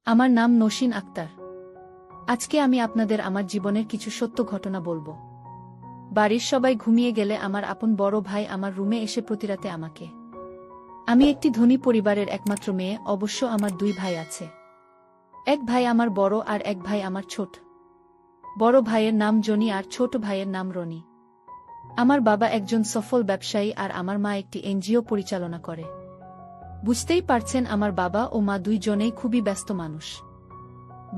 আমার নাম নসীন আক্তার। আজকে আমি আপনাদের আমার জীবনের কিছু সত্য ঘটনা বলবো। বাড়ির সবাই ঘুমিয়ে গেলে আমার আপন বড় ভাই আমার রুমে এসে প্রতিরাতে আমাকে। আমি একটি ধনী পরিবারের একমাত্র মেয়ে, অবশ্য আমার দুই ভাই আছে। এক ভাই আমার বড় আর এক ভাই আমার ছোট। বড় ভাইয়ের নাম জনি আর ছোট ভাইয়ের নাম রনি। আমার বাবা একজন সফল ব্যবসায়ী আর আমার মা একটি এনজিও পরিচালনা করে। বুঝতেই পারছেন, আমার বাবা ও মা দুইজনেই খুবই ব্যস্ত মানুষ।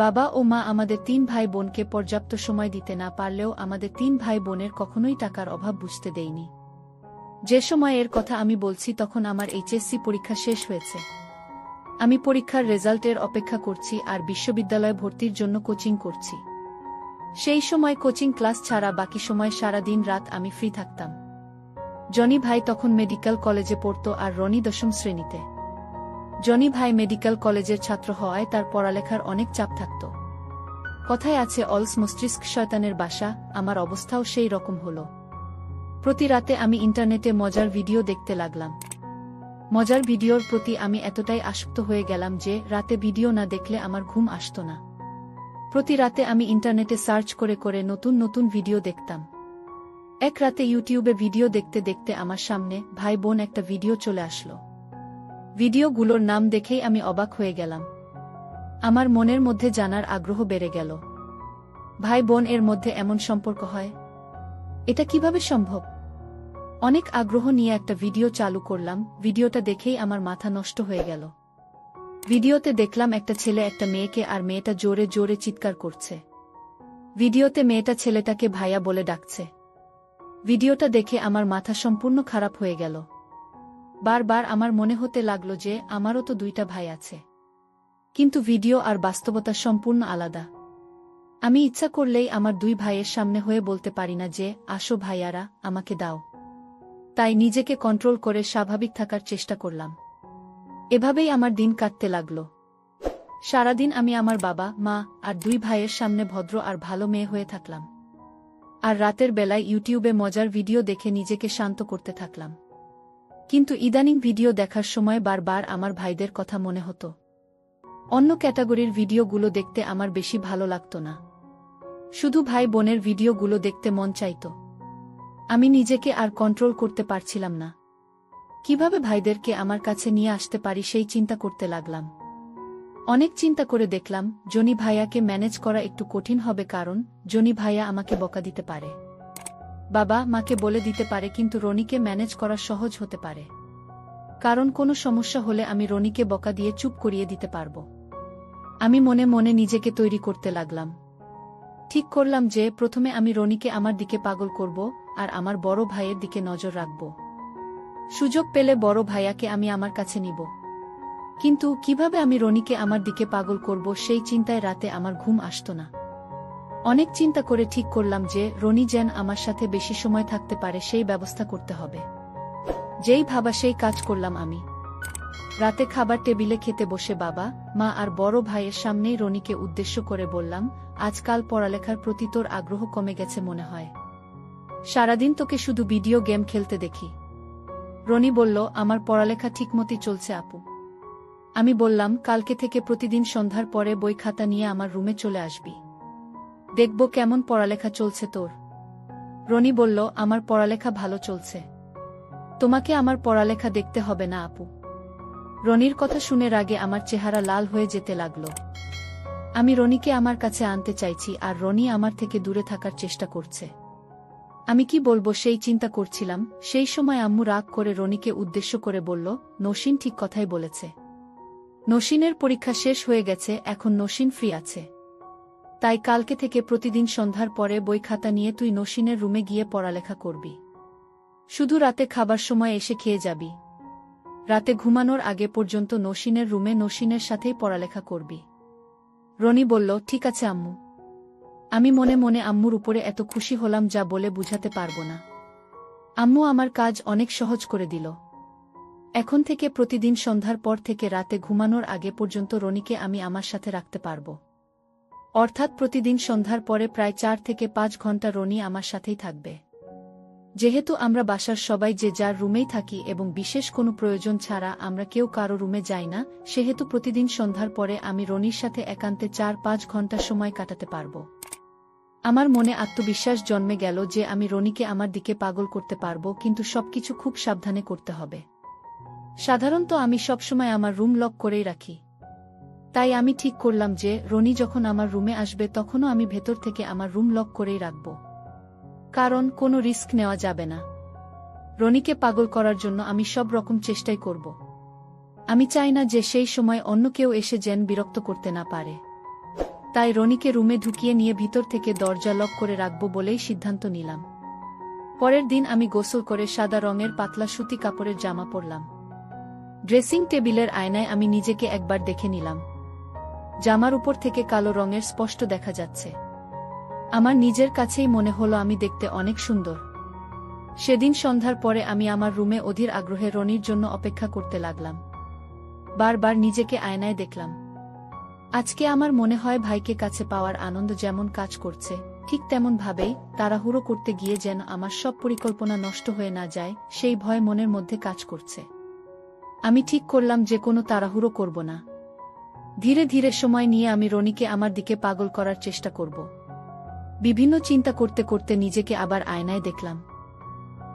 বাবা ও মা আমাদের তিন ভাই বোনকে পর্যাপ্ত সময় দিতে না পারলেও আমাদের তিন ভাই বোনের কখনোই টাকার অভাব বুঝতে দেয়নি। যে সময়ের কথা আমি বলছি তখন আমার এইচএসসি পরীক্ষা শেষ হয়েছে। আমি পরীক্ষার রেজাল্টের অপেক্ষা করছি আর বিশ্ববিদ্যালয়ে ভর্তির জন্য কোচিং করছি। সেই সময় কোচিং ক্লাস ছাড়া বাকি সময় সারা দিন রাত আমি ফ্রি থাকতাম। জনি ভাই তখন মেডিকেল কলেজে পড়তো আর রনি 10ম শ্রেণীতে। জনি ভাই মেডিকেল কলেজের ছাত্র হওয়ায় তার পড়ালেখার অনেক চাপ থাকত। কথায় আছে অলস মস্তিষ্ক শয়তানের বাসা, আমার অবস্থাও সেই রকম হল। প্রতি রাতে আমি ইন্টারনেটে মজার ভিডিও দেখতে লাগলাম। মজার ভিডিওর প্রতি আমি এতটাই আসক্ত হয়ে গেলাম যে রাতে ভিডিও না দেখলে আমার ঘুম আসত না। প্রতি রাতে আমি ইন্টারনেটে সার্চ করে করে নতুন নতুন ভিডিও দেখতাম। এক রাতে ইউটিউবে ভিডিও দেখতে দেখতে আমার সামনে ভাই বোন একটা ভিডিও চলে আসলো। ভিডিওগুলোর নাম দেখেই আমি অবাক হয়ে গেলাম। আমার মনের মধ্যে জানার আগ্রহ বেড়ে গেল। ভাই বোন এর মধ্যে এমন সম্পর্ক হয়, এটা কিভাবে সম্ভব? অনেক আগ্রহ নিয়ে একটা ভিডিও চালু করলাম। ভিডিওটা দেখেই আমার মাথা নষ্ট হয়ে গেল। ভিডিওতে দেখলাম একটা ছেলে একটা মেয়েকে, আর মেয়েটা জোরে জোরে চিৎকার করছে। ভিডিওতে মেয়েটা ছেলেটাকে ভাইয়া বলে ডাকছে। ভিডিওটা দেখে আমার মাথা সম্পূর্ণ খারাপ হয়ে গেল। বারবার আমার মনে হতে লাগলো যে আমারও তো দুইটা ভাই আছে, কিন্তু ভিডিও আর বাস্তবতা সম্পূর্ণ আলাদা। আমি ইচ্ছা করলেই আমার দুই ভাইয়ের সামনে হয়ে বলতে পারি না যে আসো ভাইয়ারা, আমাকে দাও। তাই নিজেকে কন্ট্রোল করে স্বাভাবিক থাকার চেষ্টা করলাম। এভাবেই আমার দিন কাটতে লাগলো। সারাদিন আমি আমার বাবা, মা আর দুই ভাইয়ের সামনে ভদ্র আর ভালো মেয়ে হয়ে থাকলাম। আর রাতের বেলায় ইউটিউবে মজার ভিডিও দেখে নিজেকে শান্ত করতে থাকলাম। কিন্তু ইদানিং ভিডিও দেখার সময় বারবার আমার ভাইদের কথা মনে হতো। অন্য ক্যাটাগরির ভিডিওগুলো দেখতে আমার বেশি ভালো লাগতো না। শুধু ভাই বোনের ভিডিওগুলো দেখতে মন চাইত। আমি নিজেকে আর কন্ট্রোল করতে পারছিলাম না। কিভাবে ভাইদেরকে আমার কাছে নিয়ে আসতে পারি সেই চিন্তা করতে লাগলাম। অনেক চিন্তা করে দেখলাম জনি ভাইয়াকে ম্যানেজ করা একটু কঠিন হবে, কারণ জনি ভাইয়া আমাকে বকা দিতে পারে। বাবা মাকে বলে দিতে পারে, কিন্তু রনিকে ম্যানেজ করা সহজ হতে পারে, কারণ কোনো সমস্যা হলে আমি রনিকে বকা দিয়ে চুপ করিয়ে দিতে পারব। আমি মনে মনে নিজেকে তৈরি করতে লাগলাম। ঠিক করলাম যে প্রথমে আমি রনিকে আমার দিকে পাগল করব আর আমার বড় ভাইয়ের দিকে নজর রাখব। সুযোগ পেলে বড় ভাইয়াকে আমি আমার কাছে নিব। কিন্তু কিভাবে আমি রনিকে আমার দিকে পাগল করব সেই চিন্তায় রাতে আমার ঘুম আসত না। অনেক চিন্তা করে ঠিক করলাম যে রনি যেন আমার সাথে বেশি সময় থাকতে পারে সেই ব্যবস্থা করতে হবে। যেই ভাবা সেই কাজ করলাম আমি। রাতে খাবার টেবিলে খেতে বসে বাবা, মা আর বড় ভাইয়ের সামনেই রনিকে উদ্দেশ্য করে বললাম, আজকাল পড়ালেখার প্রতি তোর আগ্রহ কমে গেছে মনে হয়। সারাদিন তোকে শুধু ভিডিও গেম খেলতে দেখি। রনি বলল, আমার পড়ালেখা ঠিকমতই চলছে আপু। আমি বললাম, কালকে থেকে প্রতিদিন সন্ধ্যার পরে বই খাতা নিয়ে আমার রুমে চলে আসবি। দেখব কেমন পড়ালেখা চলছে তোর। রনি বলল, আমার পড়ালেখা ভালো চলছে। তোমাকে আমার পড়ালেখা দেখতে হবে না আপু। রনির কথা শুনে রাগে আমার চেহারা লাল হয়ে যেতে লাগলো। আমি রনিকে আমার কাছে আনতে চাইছি আর রনি আমার থেকে দূরে থাকার চেষ্টা করছে। আমি কি বলবো সেই চিন্তা করছিলাম। সেই সময় আম্মু রাগ করে রনিকে উদ্দেশ্য করে বলল, নসীন ঠিক কথাই বলেছে। নসীনের পরীক্ষা শেষ হয়ে গেছে, এখন নসীন ফ্রি আছে। তাই কালকে থেকে প্রতিদিন সন্ধ্যার পরে বই খাতা নিয়ে তুই নসীনের রুমে গিয়ে পড়ালেখা করবি। শুধু রাতে খাবার সময় এসে খেয়ে যাবি। রাতে ঘুমানোর আগে পর্যন্ত নসীনের রুমে নসীনের সাথেই পড়ালেখা করবি। রনি বলল, ঠিক আছে আম্মু। আমি মনে মনে আম্মুর উপরে এত খুশি হলাম যা বলে বুঝাতে পারবো না। আম্মু আমার কাজ অনেক সহজ করে দিল। এখন থেকে প্রতিদিন সন্ধ্যার পর থেকে রাতে ঘুমানোর আগে পর্যন্ত রনিকে আমি আমার সাথে রাখতে পারব। অর্থাৎ প্রতিদিন সন্ধ্যার পরে প্রায় 4 থেকে 5 ঘন্টা রনি আমার সাথেই থাকবে। যেহেতু আমরা বাসার সবাই যে যার রুমেই থাকি এবং বিশেষ কোনো প্রয়োজন ছাড়া আমরা কেউ কারো রুমে যাই না, সেহেতু প্রতিদিন সন্ধ্যার পরে আমি রনির সাথে একান্তে ৪-৫ ঘন্টা সময় কাটাতে পারব। আমার মনে আত্মবিশ্বাস জন্মে গেল যে আমি রনিকে আমার দিকে পাগল করতে পারব, কিন্তু সবকিছু খুব সাবধানে করতে হবে। সাধারণত আমি সবসময় আমার রুম লক করেই রাখি। তাই আমি ঠিক করলাম যে রনি যখন আমার রুমে আসবে তখনও আমি ভেতর থেকে আমার রুম লক করেই রাখব। কারণ কোনো রিস্ক নেওয়া যাবে না। রনিকে পাগল করার জন্য আমি সব রকম চেষ্টাই করব। আমি চাই না যে সেই সময় অন্য কেউ এসে যেন বিরক্ত করতে না পারে। তাই রনিকে রুমে ঢুকিয়ে নিয়ে ভিতর থেকে দরজা লক করে রাখব বলেই সিদ্ধান্ত নিলাম। পরের দিন আমি গোসল করে সাদা রঙের পাতলা সুতি কাপড়ের জামা পরলাম। ড্রেসিং টেবিলের আয়নায় আমি নিজেকে একবার দেখে নিলাম। জামার উপর থেকে কালো রঙের স্পষ্ট দেখা যাচ্ছে। আমার নিজের কাছেই মনে হলো আমি দেখতে অনেক সুন্দর। সেদিন সন্ধ্যার পরে আমি আমার রুমে অধীর আগ্রহে রনির জন্য অপেক্ষা করতে লাগলাম। বারবার নিজেকে আয়নায় দেখলাম। আজকে আমার মনে হয় ভাইকে কাছে পাওয়ার আনন্দ যেমন কাজ করছে, ঠিক তেমন ভাবেই তাড়াহুড়ো করতে গিয়ে যেন আমার সব পরিকল্পনা নষ্ট হয়ে না যায়, সেই ভয় মনের মধ্যে কাজ করছে। আমি ঠিক করলাম যে কোনো তাড়াহুড়ো করব না। ধীরে ধীরে সময় নিয়ে আমি রনিকে আমার দিকে পাগল করার চেষ্টা করব। বিভিন্ন চিন্তা করতে করতে নিজেকে আবার আয়নায় দেখলাম।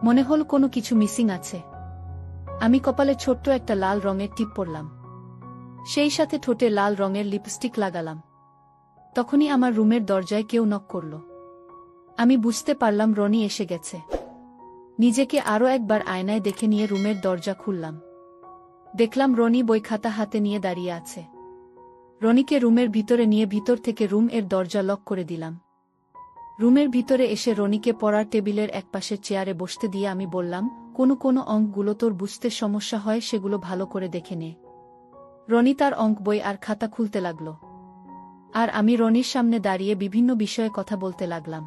মনে হল কোনো কিছু মিসিং আছে। আমি কপালে ছোট্ট একটা লাল রঙের টিপ পরলাম। সেই সাথে ঠোঁটে লাল রঙের লিপস্টিক লাগালাম। তখনই আমার রুমের দরজায় কেউ নক করল। আমি বুঝতে পারলাম রনি এসে গেছে। নিজেকে আরও একবার আয়নায় দেখে নিয়ে রুমের দরজা খুললাম। দেখলাম রনি বই খাতা হাতে নিয়ে দাঁড়িয়ে আছে। রনিকে রুমের ভিতরে নিয়ে ভিতর থেকে রুম এর দরজা লক করে দিলাম। রুমের ভিতরে এসে রনিকে পড়ার টেবিলের একপাশের চেয়ারে বসতে দিয়ে আমি বললাম, কোনো অঙ্কগুলো তোর বুঝতে সমস্যা হয় সেগুলো ভালো করে দেখে নে। রনি তার অঙ্ক বই আর খাতা খুলতে লাগল। আর আমি রনির সামনে দাঁড়িয়ে বিভিন্ন বিষয়ে কথা বলতে লাগলাম।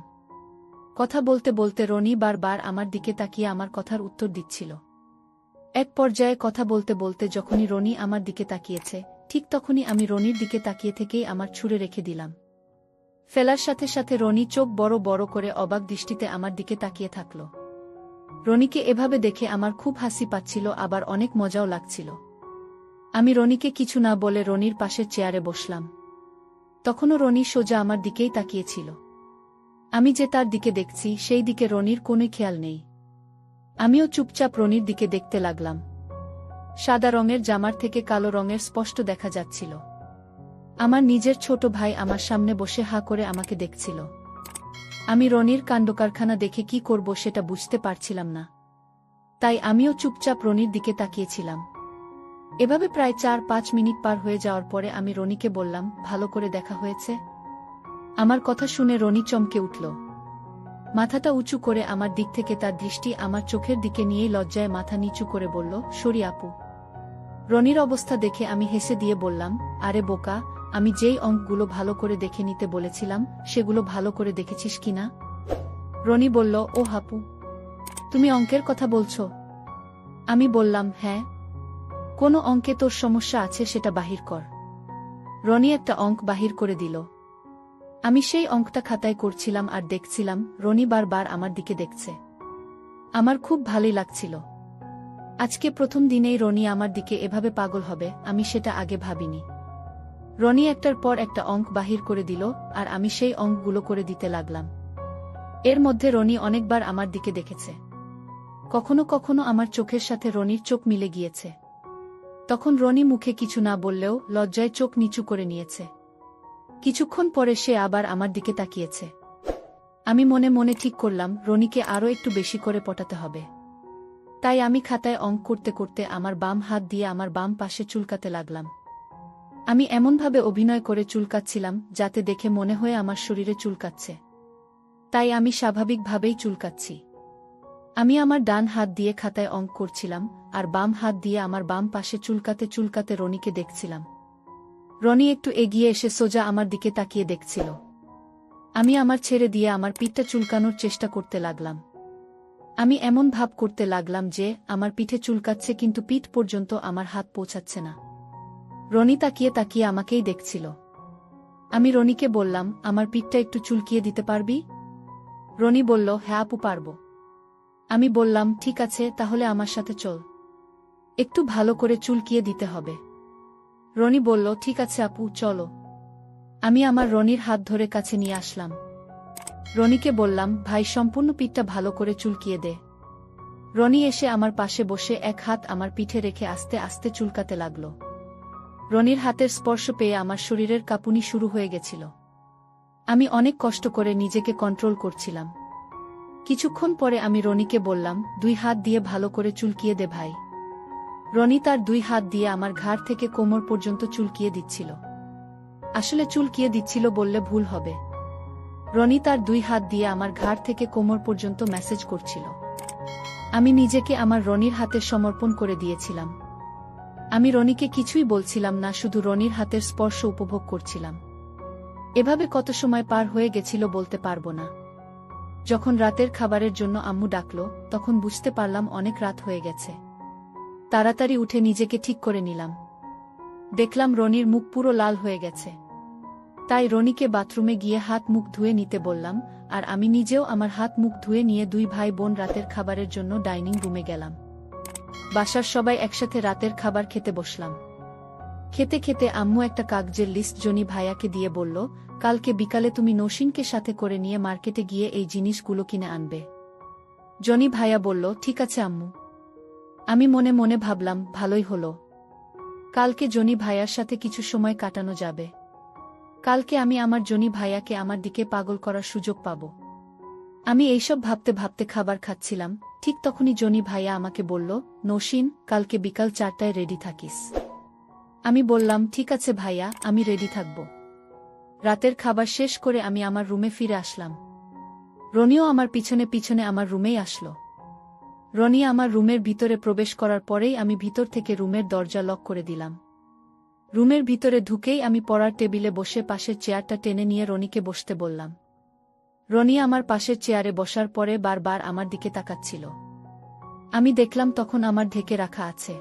কথা বলতে বলতে রনি বারবার আমার দিকে তাকিয়ে আমার কথার উত্তর দিচ্ছিল। এক পর্যায়ে কথা বলতে বলতে যখনই রনি আমার দিকে তাকিয়েছে, ঠিক তখনই আমি রনির দিকে তাকিয়ে থেকেই আমার ছুঁড়ে রেখে দিলাম। ফেলার সাথে সাথে রনি চোখ বড় বড় করে অবাক দৃষ্টিতে আমার দিকে তাকিয়ে থাকল। রনিকে এভাবে দেখে আমার খুব হাসি পাচ্ছিল, আবার অনেক মজাও লাগছিল। আমি রনিকে কিছু না বলে রনির পাশের চেয়ারে বসলাম। তখনও রনি সোজা আমার দিকেই তাকিয়েছিল। আমি যে তার দিকে দেখছি সেই দিকে রনির কোনোই খেয়াল নেই। আমিও চুপচাপ রনির দিকে দেখতে লাগলাম। সাদা রঙের জামার থেকে কালো রঙের স্পষ্ট দেখা যাচ্ছিল। আমার নিজের ছোট ভাই আমার সামনে বসে হা করে আমাকে দেখছিল। আমি রনির কাণ্ডকারখানা দেখে কি করব সেটা বুঝতে পারছিলাম না। তাই আমিও চুপচাপ রনির দিকে তাকিয়েছিলাম। এভাবে প্রায় ৪-৫ মিনিট পার হয়ে যাওয়ার পরে আমি রনিকে বললাম, ভালো করে দেখা হয়েছে? আমার কথা শুনে রনি চমকে উঠল। মাথাটা উঁচু করে আমার দিক থেকে তার দৃষ্টি আমার চোখের দিকে নিয়েই লজ্জায় মাথা নিচু করে বলল, সরি আপু। রনির অবস্থা দেখে আমি হেসে দিয়ে বললাম, আরে বোকা, আমি যেই অঙ্কগুলো ভালো করে দেখে নিতে বলেছিলাম সেগুলো ভালো করে দেখেছিস কিনা? রনি বলল, ও হাপু, তুমি অঙ্কের কথা বলছো? আমি বললাম, হ্যাঁ। কোনো অঙ্কে তোর সমস্যা আছে সেটা বাহির কর। রনি একটা অঙ্ক বাহির করে দিল। আমি সেই অঙ্কটা খাতায় করছিলাম আর দেখছিলাম রনি বারবার আমার দিকে দেখছে। আমার খুব ভালোই লাগছিল। আজকে প্রথম দিনেই রনি আমার দিকে এভাবে পাগল হবে আমি সেটা আগে ভাবিনি। রনি একটার পর একটা অঙ্ক বাহির করে দিল আর আমি সেই অঙ্কগুলো করে দিতে লাগলাম। এর মধ্যে রনি অনেকবার আমার দিকে দেখেছে। কখনো কখনো আমার চোখের সাথে রনির চোখ মিলে গিয়েছে। তখন রনি মুখে কিছু না বললেও লজ্জায় চোখ নিচু করে নিয়েছে। কিছুক্ষণ পরে সে আবার আমার দিকে তাকিয়েছে। আমি মনে মনে ঠিক করলাম রনিকে আরও একটু বেশি করে পটাতে হবে। তাই আমি খাতায় অঙ্ক করতে করতে আমার বাম হাত দিয়ে আমার বাম পাশে চুলকাতে লাগলাম। আমি এমনভাবে অভিনয় করে চুলকাচ্ছিলাম যাতে দেখে মনে হয় আমার শরীরে চুলকাচ্ছে। তাই আমি স্বাভাবিকভাবেই চুলকাচ্ছি। আমি আমার ডান হাত দিয়ে খাতায় অঙ্ক করছিলাম আর বাম হাত দিয়ে আমার বাম পাশে চুলকাতে চুলকাতে রনিকে দেখছিলাম। রনি একটু এগিয়ে এসে সোজা আমার দিকে তাকিয়ে দেখছিল। আমি আমার ছেড়ে দিয়ে আমার পিঠটা চুলকানোর চেষ্টা করতে লাগলাম। আমি এমন ভাব করতে লাগলাম যে আমার পিঠে চুলকাচ্ছে কিন্তু পিঠ পর্যন্ত আমার হাত পৌঁছাচ্ছে না। রনি তাকিয়ে তাকিয়ে আমাকেই দেখছিল। আমি রনিকে বললাম, আমার পিঠটা একটু চুলকিয়ে দিতে পারবি? রনি বলল, হ্যাঁ আপু পারব। আমি বললাম, ঠিক আছে, তাহলে আমার সাথে চল। একটু ভালো করে চুলকিয়ে দিতে হবে। রনি বলল, ঠিক আছে আপু, চলো। আমি আমার রনির হাত ধরে কাছে নিয়ে আসলাম। রনিকে বললাম, ভাই সম্পূর্ণ পিঠটা ভালো করে চুলকিয়ে দে। রনি এসে আমার পাশে বসে এক হাত আমার পিঠে রেখে আস্তে আস্তে চুলকাতে লাগল। রনির হাতের স্পর্শ পেয়ে আমার শরীরের কাঁপুনি শুরু হয়ে গেছিল। আমি অনেক কষ্ট করে নিজেকে কন্ট্রোল করছিলাম। কিছুক্ষণ পরে আমি রনিকে বললাম, 2 হাত দিয়ে ভালো করে চুলকিয়ে দে ভাই। রনি তার 2 হাত দিয়ে আমার ঘাড় থেকে কোমর পর্যন্ত চুলকিয়ে দিচ্ছিল। আসলে চুলকিয়ে দিচ্ছিল বললে ভুল হবে। রনি তার 2 হাত দিয়ে আমার ঘাড় থেকে কোমর পর্যন্ত ম্যাসেজ করছিল। আমি নিজেকে আমার রনির হাতে সমর্পণ করে দিয়েছিলাম। আমি রনিকে কিছুই বলছিলাম না, শুধু রনির হাতের স্পর্শ উপভোগ করছিলাম। এভাবে কত সময় পার হয়ে গেছিল বলতে পারবো না। যখন রাতের খাবারের জন্য আম্মু ডাকল, তখন বুঝতে পারলাম অনেক রাত হয়ে গেছে। তাড়াতাড়ি উঠে নিজেকে ঠিক করে নিলাম। দেখলাম রনির মুখ পুরো লাল হয়ে গেছে। তাই রনিকে বাথরুমে গিয়ে হাত মুখ ধুয়ে নিতে বললাম, আর আমি নিজেও আমার হাত মুখ ধুয়ে নিয়ে 2 ভাই বোন রাতের খাবারের জন্য ডাইনিং রুমে গেলাম। বাসার সবাই একসাথে রাতের খাবার খেতে বসলাম। খেতে খেতে আম্মু একটা কাগজের লিস্ট জনি ভাইয়াকে দিয়ে বলল, কালকে বিকালে তুমি নৌসিনকে সাথে করে নিয়ে মার্কেটে গিয়ে এই জিনিসগুলো কিনে আনবে। জনি ভাইয়া বলল, ঠিক আছে আম্মু। আমি মনে মনে ভাবলাম, ভালোই হলো। কালকে জনি ভাইয়ার সাথে কিছু সময় কাটানো যাবে। কালকে আমি আমার জনি ভাইয়াকে আমার দিকে পাগল করার সুযোগ পাব। আমি এইসব ভাবতে ভাবতে খাবার খাচ্ছিলাম। ঠিক তখনই জনি ভাইয়া আমাকে বলল, নৌসিন, কালকে বিকাল 4টায় রেডি থাকিস। আমি বললাম, ঠিক আছে ভাইয়া, আমি রেডি থাকব। রাতের খাবার শেষ করে আমি আমার রুমে ফিরে আসলাম। রনিও আমার পিছনে পিছনে আমার রুমেই আসলো। রনি আমার রুমের ভিতরে প্রবেশ করার পরেই আমি ভিতর থেকে রুমের দরজা লক করে দিলাম। রুমের ভিতরে ঢুকেই আমি পড়ার টেবিলে বসে পাশের চেয়ারটা টেনে নিয়ে রনিকে বসতে বললাম। রনি আমার পাশের চেয়ারে বসার পরে বারবার আমার দিকে তাকাচ্ছিল। আমি দেখলাম তখন আমার ঢেকে রাখা আছে।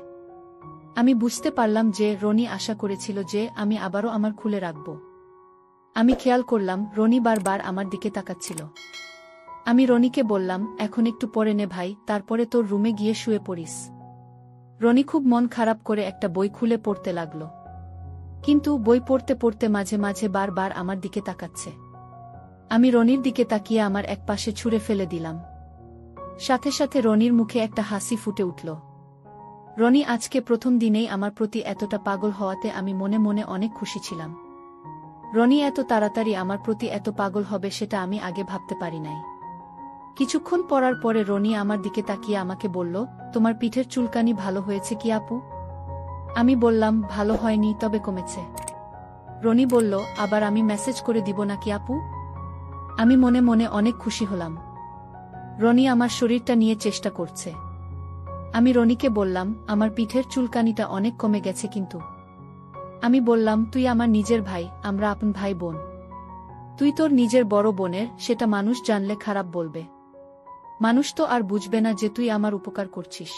আমি বুঝতে পারলাম যে রনি আশা করেছিল যে আমি আবারও আমার খুলে রাখব। আমি খেয়াল করলাম রনি বারবার আমার দিকে তাকাচ্ছিল। আমি রনিকে বললাম, এখন একটু পরে নে ভাই, তারপরে তোর রুমে গিয়ে শুয়ে পড়িস। রনি খুব মন খারাপ করে একটা বই খুলে পড়তে লাগল। কিন্তু বই পড়তে পড়তে মাঝে মাঝে বারবার আমার দিকে তাকাচ্ছে। আমি রনির দিকে তাকিয়ে আমার এক পাশে ছুঁড়ে ফেলে দিলাম। সাথে সাথে রনির মুখে একটা হাসি ফুটে উঠল। রনি আজকে প্রথম দিনেই আমার প্রতি এতটা পাগল হওয়াতে আমি মনে মনে অনেক খুশি ছিলাম। রনি এত তাড়াতাড়ি আমার প্রতি এত পাগল হবে সেটা আমি আগে ভাবতে পারি নাই। কিছুক্ষণ পড়ার পরে রনি আমার দিকে তাকিয়ে আমাকে বলল, তোমার পিঠের চুলকানি ভালো হয়েছে কি আপু? আমি বললাম, ভালো হয়নি, তবে কমেছে। রনি বলল, আবার আমি মেসেজ করে দিব নাকি আপু? আমি মনে মনে অনেক খুশি হলাম। রনি আমার শরীরটা নিয়ে চেষ্টা করছে। আমি রনিকে বললাম, আমার পিঠের চুলকানিটা অনেক কমে গেছে কিন্তু। আমি বললাম, তুই আমার নিজের ভাই, আমরা আপন ভাই বোন। তুই তোর নিজের বড় বোনের সেটা মানুষ জানলে খারাপ বলবে। মানুষ তো আর বুঝবে না যে তুই আমার উপকার করছিস।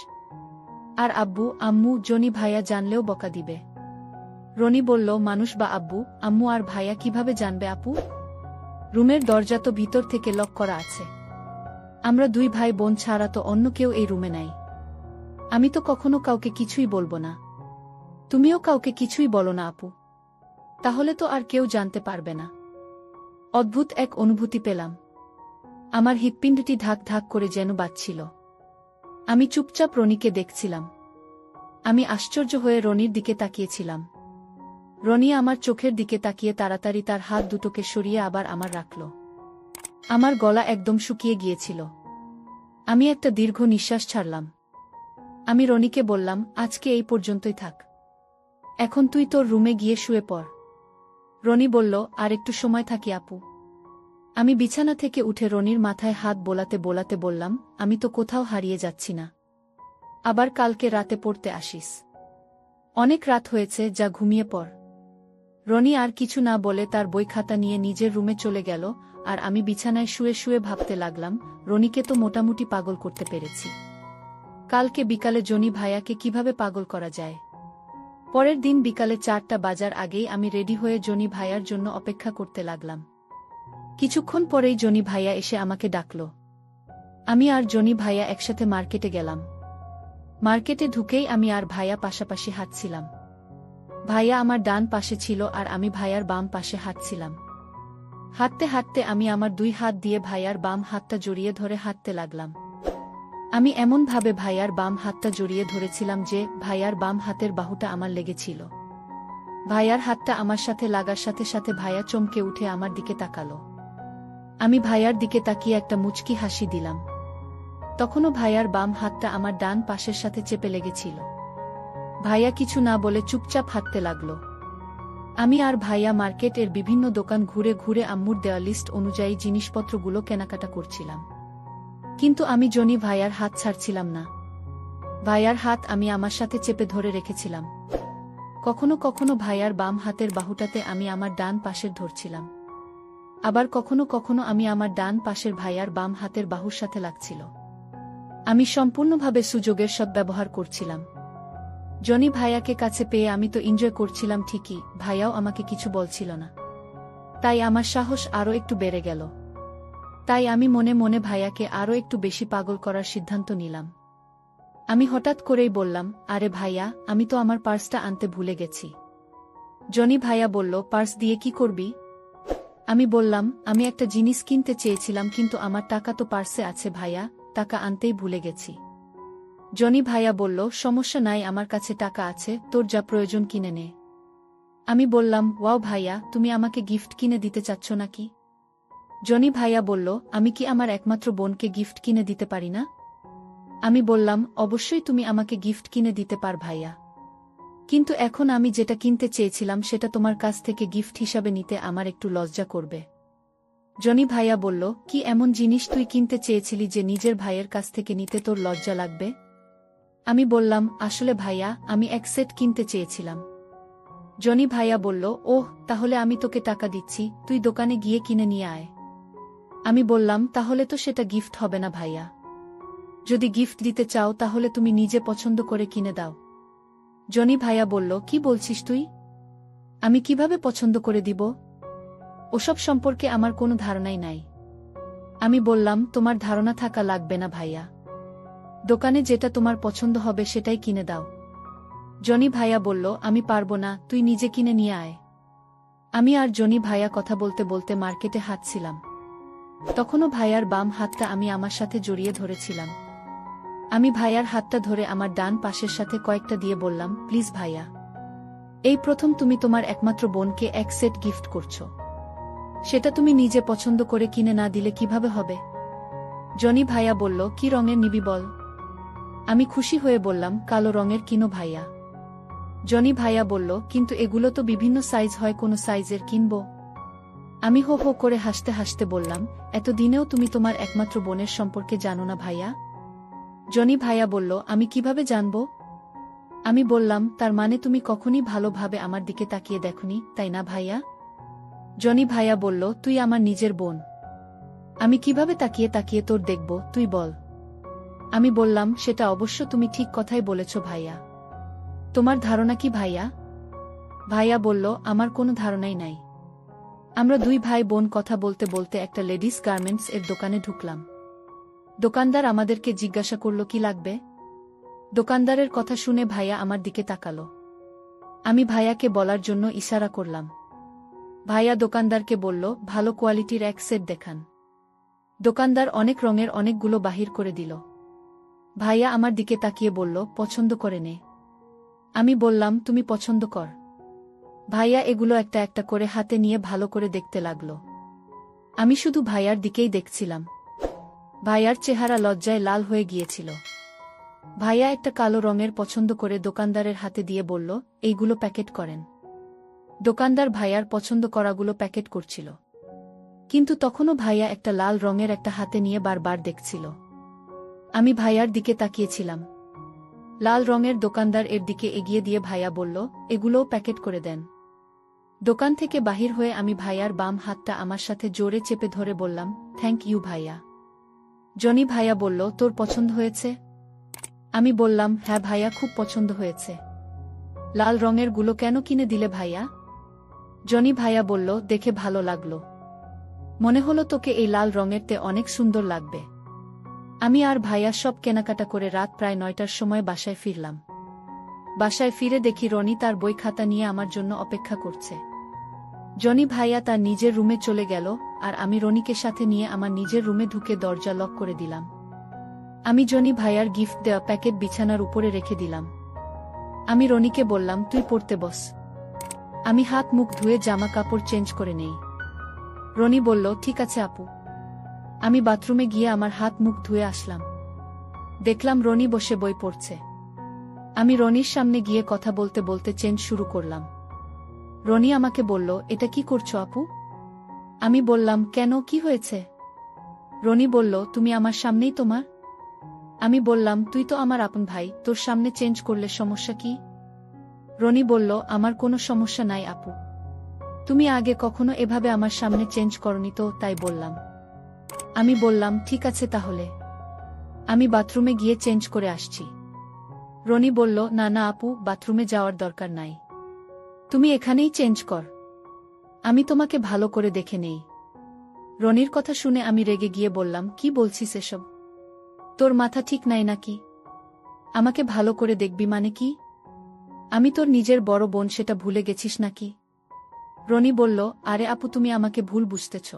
আর আব্বু আম্মু জনি ভাইয়া জানলেও বকা দিবে। রনি বলল, মানুষ বা আব্বু আম্মু আর ভাইয়া কিভাবে জানবে আপু? রুমের দরজা তো ভিতর থেকে লক করা আছে। আমরা 2 ভাই বোন ছাড়া তো অন্য কেউ এই রুমে নাই। আমি তো কখনো কাউকে কিছুই বলবো না। তুমিও কাউকে কিছুই বলো না আপু। তাহলে তো আর কেউ জানতে পারবে না। অদ্ভুত এক অনুভূতি পেলাম। আমার হৃৎপিণ্ডটি ধাক ধাক করে যেন বাজছিল। আমি চুপচাপ রনিকে দেখছিলাম। আমি আশ্চর্য হয়ে রনির দিকে তাকিয়েছিলাম। রনি আমার চোখের দিকে তাকিয়ে তাড়াতাড়ি তার হাত দুটোকে সরিয়ে আবার আমার রাখল। আমার গলা একদম শুকিয়ে গিয়েছিল। আমি একটা দীর্ঘ নিঃশ্বাস ছাড়লাম। আমি রনিকে বললাম, আজকে এই পর্যন্তই থাক। এখন তুই তোর রুমে গিয়ে শুয়ে পড়। রনি বলল, আর একটু সময় থাকি আপু। আমি বিছানা থেকে উঠে রনির মাথায় হাত বোলাতে বোলাতে বললাম, আমি তো কোথাও হারিয়ে যাচ্ছি না। আবার কালকে রাতে পড়তে আসিস। অনেক রাত হয়েছে, যা ঘুমিয়ে পড়। রনি আর কিছু না বলে তার বই খাতা নিয়ে নিজের রুমে চলে গেল। আর আমি বিছানায় শুয়ে শুয়ে ভাবতে লাগলাম, রনিকে তো মোটামুটি পাগল করতে পেরেছি। কালকে বিকালে জনি ভাইয়াকে কিভাবে পাগল করা যায়। পরের দিন বিকালে 4টা বাজার আগেই আমি রেডি হয়ে জনি ভাইয়ার জন্য অপেক্ষা করতে লাগলাম। কিছুক্ষণ পরেই জনি ভাইয়া এসে আমাকে ডাকল। আমি আর জনি ভাইয়া একসাথে মার্কেটে গেলাম। মার্কেটে ঢুকেই আমি আর ভাইয়া পাশাপাশি হাঁটছিলাম। ভাইয়া আমার ডান পাশে ছিল আর আমি ভাইয়ার বাম পাশে হাঁটছিলাম। হাঁটতে হাঁটতে আমি আমার 2 হাত দিয়ে ভাইয়ার বাম হাতটা জড়িয়ে ধরে হাঁটতে লাগলাম। আমি এমনভাবে ভাইয়ার বাম হাতটা জড়িয়ে ধরেছিলাম যে ভাইয়ার বাম হাতের বাহুটা আমার লেগেছিল। ভাইয়ার হাতটা আমার সাথে লাগার সাথে সাথে ভাইয়া চমকে উঠে আমার দিকে তাকালো। আমি ভাইয়ার দিকে তাকিয়ে একটা মুচকি হাসি দিলাম। তখনও ভাইয়ার বাম হাতটা আমার ডান পাশের সাথে চেপে লেগেছিল। ভাইয়া কিছু না বলে চুপচাপ হাঁটতে লাগলো। আমি আর ভাইয়া মার্কেটের বিভিন্ন দোকান ঘুরে ঘুরে আম্মুর দেওয়া লিস্ট অনুযায়ী জিনিসপত্রগুলো কেনাকাটা করছিলাম। কিন্তু আমি জনি ভাইয়ার হাত ছাড়ছিলাম না। ভাইয়ার হাত আমি আমার সাথে চেপে ধরে রেখেছিলাম। কখনো কখনো ভাইয়ার বাম হাতের বাহুটাতে আমি আমার ডান পাশের ধরছিলাম। আবার কখনো কখনো আমি আমার ডান পাশের ভাইয়ার বাম হাতের বাহুর সাথে লাগছিল। আমি সম্পূর্ণভাবে সুযোগের সদ্ব্যবহার করছিলাম। জনি ভাইয়াকে কাছে পেয়ে আমি তো এনজয় করছিলাম ঠিকই, ভাইয়াও আমাকে কিছু বলছিল না। তাই আমার সাহস আরও একটু বেড়ে গেল। তাই আমি মনে মনে ভাইয়াকে আরও একটু বেশি পাগল করার সিদ্ধান্ত নিলাম। আমি হঠাৎ করেই বললাম, আরে ভাইয়া, আমি তো আমার পার্সটা আনতে ভুলে গেছি। জনি ভাইয়া বলল, পার্স দিয়ে কি করবি? আমি বললাম, আমি একটা জিনিস কিনতে চেয়েছিলাম কিন্তু আমার টাকা তো পার্সে আছে ভাইয়া, টাকা আনতেই ভুলে গেছি। জনি ভাইয়া বলল, সমস্যা নাই, আমার কাছে টাকা আছে, তোর যা প্রয়োজন কিনে নে। আমি বললাম, ওয়াও ভাইয়া, তুমি আমাকে গিফট কিনে দিতে চাচ্ছ নাকি? জনি ভাইয়া বলল, আমি কি আমার একমাত্র বোনকে গিফট কিনে দিতে পারি না? আমি বললাম, অবশ্যই তুমি আমাকে গিফট কিনে দিতে পার ভাইয়া, কিন্তু এখন আমি যেটা কিনতে চেয়েছিলাম সেটা তোমার কাছ থেকে গিফট হিসাবে নিতে আমার একটু লজ্জা করবে। জনি ভাইয়া বলল, কি এমন জিনিস তুই কিনতে চেয়েছিলি যে নিজের ভাইয়ের কাছ থেকে নিতে তোর লজ্জা লাগবে? আমি বললাম, আসলে ভাইয়া, আমি এক সেট কিনতে চেয়েছিলাম। জনি ভাইয়া বলল, ওহ, তাহলে আমি তোকে টাকা দিচ্ছি, তুই দোকানে গিয়ে কিনে নিয়ে আয়। আমি বললাম, তাহলে তো সেটা গিফট হবে না ভাইয়া। যদি গিফট দিতে চাও তাহলে তুমি নিজে পছন্দ করে কিনে দাও। জনি ভাইয়া বলল, কি বলছিস তুই? আমি কিভাবে পছন্দ করে দিব? ওসব সম্পর্কে আমার কোনো ধারণাই নাই। আমি বললাম, তোমার ধারণা থাকা লাগবে না ভাইয়া, দোকানে যেটা তোমার পছন্দ হবে সেটাই কিনে দাও। জনি ভাইয়া বলল, আমি পারবো না, তুই নিজে কিনে নিয়ে আয়। আমি আর জনি ভাইয়া কথা বলতে বলতে মার্কেটে হাঁটছিলাম। তখনও ভাইয়ার বাম হাতটা আমি আমার সাথে জড়িয়ে ধরেছিলাম। আমি ভাইয়ার হাতটা ধরে আমার ডান পাশের সাথে কয়েকটা দিয়ে বললাম, প্লিজ ভাইয়া, এই প্রথম তুমি তোমার একমাত্র বোনকে এক সেট গিফট করছো, সেটা তুমি নিজে পছন্দ করে কিনে না দিলে কিভাবে হবে? জনি ভাইয়া বলল, কি রঙের নিবি বল? আমি খুশি হয়ে বললাম, কালো রঙের কিনো ভাইয়া। জনি ভাইয়া বলল, কিন্তু এগুলো তো বিভিন্ন সাইজ হয়, কোন সাইজের কিনবো? আমি হো হো করে হাসতে হাসতে বললাম, এতদিনেও তুমি তোমার একমাত্র বোনের সম্পর্কে জানো না ভাইয়া? জনি ভাইয়া বলল, আমি কিভাবে জানব? আমি বললাম, তার মানে তুমি কখনই ভালোভাবে আমার দিকে তাকিয়ে দেখনি, তাই না ভাইয়া? জনি ভাইয়া বলল, তুই আমার নিজের বোন, আমি কিভাবে তাকিয়ে তাকিয়ে তোর দেখব, তুই বল। আমি বললাম, সেটা অবশ্য তুমি ঠিক কথাই বলেছ ভাইয়া। তোমার ধারণা কি ভাইয়া? ভাইয়া বলল, আমার কোনো ধারণাই নাই। আমরা 2 ভাই বোন কথা বলতে বলতে একটা লেডিস গার্মেন্টস এর দোকানে ঢুকলাম। দোকানদার আমাদেরকে জিজ্ঞাসা করল, কি লাগবে? দোকানদারের কথা শুনে ভাইয়া আমার দিকে তাকালো। আমি ভাইয়াকে বলার জন্য ইশারা করলাম। ভাইয়া দোকানদারকে বলল, ভালো কোয়ালিটির এক সেট দেখান। দোকানদার অনেক রঙের অনেকগুলো বাহির করে দিল। ভাইয়া আমার দিকে তাকিয়ে বলল, পছন্দ করে নে। আমি বললাম, তুমি পছন্দ কর। ভাইয়া এগুলো একটা একটা করে হাতে নিয়ে ভালো করে দেখতে লাগলো। আমি শুধু ভাইয়ার দিকেই দেখছিলাম। ভাইয়ার চেহারা লজ্জায় লাল হয়ে গিয়েছিল। ভাইয়া একটা কালো রঙের পছন্দ করে দোকানদারের হাতে দিয়ে বলল, এইগুলো প্যাকেট করেন। দোকানদার ভাইয়ার পছন্দ করাগুলো প্যাকেট করছিল, কিন্তু তখনও ভাইয়া একটা লাল রঙের একটা হাতে নিয়ে বারবার দেখছিল। আমি ভাইয়ার দিকে তাকিয়েছিলাম। লাল রঙের দোকানদার এর দিকে এগিয়ে দিয়ে ভাইয়া বলল, এগুলোও প্যাকেট করে দেন। দোকান থেকে বাহির হয়ে আমি ভাইয়ার বাম হাতটা আমার সাথে জোরে চেপে ধরে বললাম, থ্যাংক ইউ ভাইয়া। জনি ভাইয়া বলল, তোর পছন্দ হয়েছে? আমি বললাম, হ্যাঁ ভাইয়া, খুব পছন্দ হয়েছে। লাল রঙের গুলো কেন কিনে দিলে ভাইয়া? জনি ভাইয়া বলল, দেখে ভালো লাগলো, মনে হলো তোকে এই লাল রঙের তে অনেক সুন্দর লাগবে। আমি আর ভাইয়া সব কেনাকাটা করে রাত প্রায় 9টার সময় বাসায় ফিরলাম। বাসায় ফিরে দেখি রনি তার বই খাতা নিয়ে আমার জন্য অপেক্ষা করছে। জনি ভাইয়া তার নিজের রুমে চলে গেল, আর আমি রনিকে সাথে নিয়ে আমার নিজের রুমে ঢুকে দরজা লক করে দিলাম। আমি জনি ভাইয়ার গিফট দেওয়া প্যাকেট বিছানার উপরে রেখে দিলাম। আমি রনিকে বললাম, তুই পড়তে বস, আমি হাত মুখ ধুয়ে জামা কাপড় চেঞ্জ করে নেই। রনি বলল, ঠিক আছে আপু। আমি বাথরুমে গিয়ে আমার হাত মুখ ধুয়ে আসলাম। দেখলাম রনি বসে বই পড়ছে। আমি রনির সামনে গিয়ে কথা বলতে বলতে চেঞ্জ শুরু করলাম। রনি আমাকে বলল, এটা কি করছো আপু? আমি বললাম, কেন, কি হয়েছে? রনি বলল, তুমি আমার সামনেই তোমার। আমি বললাম, তুই তো আমার আপন ভাই, তোর সামনে চেঞ্জ করলে সমস্যা কি? রনি বলল, আমার কোনো সমস্যা নাই আপু, তুমি আগে কখনো এভাবে আমার সামনে চেঞ্জ করনি তো, তাই বললাম। আমি বললাম, ঠিক আছে তাহলে, আমি বাথরুমে গিয়ে চেঞ্জ করে আসছি। রনি বলল, না না আপু, বাথরুমে যাওয়ার দরকার নাই, তুমি এখানেই চেঞ্জ কর, আমি তোমাকে ভালো করে দেখে নেই। রনির কথা শুনে আমি রেগে গিয়ে বললাম, কি বলছিস এসব? তোর মাথা ঠিক নাই নাকি? আমাকে ভালো করে দেখবি মানে কি? আমি তোর নিজের বড় বোন, সেটা ভুলে গেছিস নাকি? রনি বলল, আরে আপু, তুমি আমাকে ভুল বুঝতেছ।